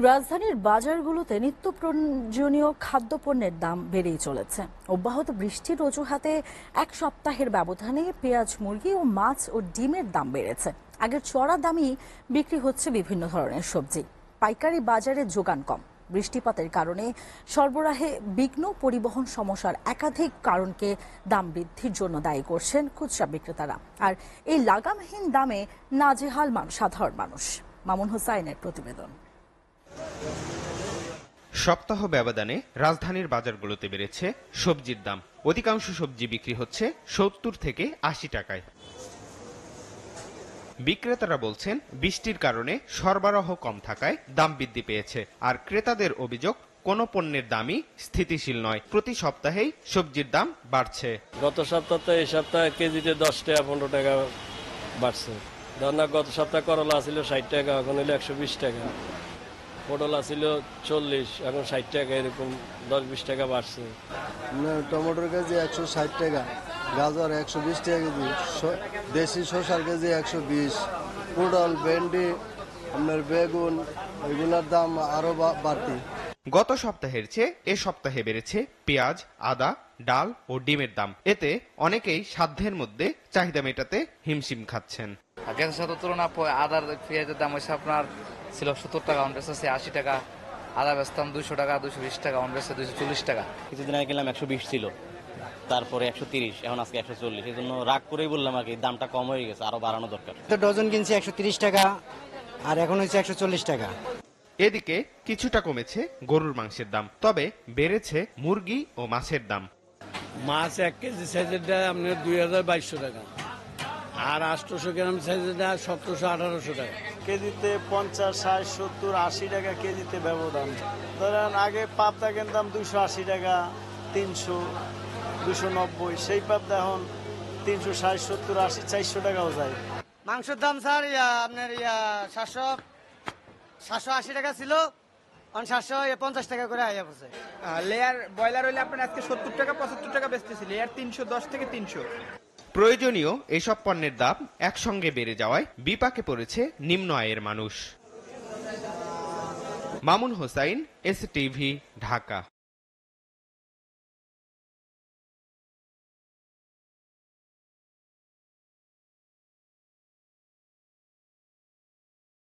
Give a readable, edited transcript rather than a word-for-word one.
রাজধানীর বাজারগুলোতে নিত্য প্রয়োজনীয় খাদ্যপণ্যের দাম বেড়েই চলেছে। অব্যাহত বৃষ্টির অজুহাতে এক সপ্তাহের ব্যবধানে পেঁয়াজ, মুরগি ও মাছ ও ডিমের দাম বেড়েছে। আগের চড়া দামই বিক্রি হচ্ছে বিভিন্ন ধরনের সবজি। পাইকারি বাজারে যোগান কম, বৃষ্টিপাতের কারণে সরবরাহে বিঘ্ন, পরিবহন সমস্যার একাধিক কারণকে দাম বৃদ্ধির জন্য দায়ী করছেন খুচরা বিক্রেতারা। আর এই লাগামহীন দামে নাজেহাল সাধারণ মানুষ। মামুন হোসাইনের প্রতিবেদন। সপ্তাহ ব্যবধানে রাজধানীর বাজারগুলোতে বেড়েছে সবজির দাম। অধিকাংশ সবজি বিক্রি হচ্ছে ৭০ থেকে ৮০ টাকায়। বিক্রেতারা বলছেন, বৃষ্টির কারণে সরবরাহ কম থাকায় দাম বৃদ্ধি পেয়েছে। আর ক্রেতাদের অভিযোগ, কোনো পণ্যের দামই স্থিতিশীল নয়, প্রতি সপ্তাহেই সবজির দাম বাড়ছে। গত সপ্তাহে এই সপ্তাহে কেজিতে ১০ টাকা ১৫ টাকা বাড়ছে। ধরনা গত সপ্তাহে করলা ছিল ৬০ টাকা, এখন হলো ১২০ টাকা। পটল ছিল ৪০, এখন ৬০ টাকা, এরকম ১০-২০ টাকা বাড়ছে। টমেটোর কেজি ১৬০ টাকা, গাজর ১২০ টাকা কেজি, দেশি শসার কেজি ১২০, পটল, ভেন্ডি, আপনার বেগুন, এগুলোর দাম আরো বাড়তি। গত সপ্তাহের চেয়ে এ সপ্তাহে বেড়েছে পেঁয়াজ, আদা, ডাল ও ডিমের দাম। এতে অনেকেই সাধ্যের মধ্যে চাহিদা মেটাতে হিমশিম খাচ্ছেন। গ্যাসের সাথে তুলনা আদার পেঁয়াজের দাম হচ্ছে আপনার ছিল ৭০ টাকা, অন বেচতেছে ৮০ টাকা। আদা বেচতাম ২০০ টাকা, ২২০ টাকা, অন বেচতে ২৪০ টাকা। কিছুদিন আগে কিনলাম ১২০ ছিল, তারপরে ১৩০, এখন আজকে ১৪০। এই জন্য রাগ করেই বললাম আর কি, দামটা কম হয়ে গেছে, আরো বাড়ানো দরকার। ডজন কিনছি ১৩০ টাকা, আর এখন হচ্ছে ১৪০ টাকা। এদিকে কিছুটা কমেছে গরুর মাংসের দাম, তবে বেড়েছে মুরগি ও মাছের দাম। মাছ ১ কেজি সাইজের দাম আপনার ২,২২০ টাকা, আর ৮০০ গ্রাম সাইজের দাম ১৭০০-১৮০০ টাকা। কেজিতে ৫০, ৬০, ৭০, ৮০ টাকা কেজিতে ব্যবধান। ধরেন আগে পাবদা কিনতাম ২৮০ টাকা, ৩০০, ২৯০, সেই পাবদা এখন ৩৬০, ৭০, ৮০, ৪০০ টাকাও যায়। মাংসের দাম স্যার আপনার ৭৮০ টাকা ছিল, ৭50 টাকা করে আয়া পড়ছে। লেয়ার ব্রয়লার হইলে আপনার আজকে 70 টাকা 75 টাকা বেচতেছি, লেয়ার ৩১০ থেকে ৩০০। প্রয়োজনীয় এসব পণ্যের দাম একসঙ্গে বেড়ে যাওয়ায় বিপাকে পড়েছে নিম্ন আয়ের মানুষ। মামুন হোসাইন, এসটিভি, ঢাকা।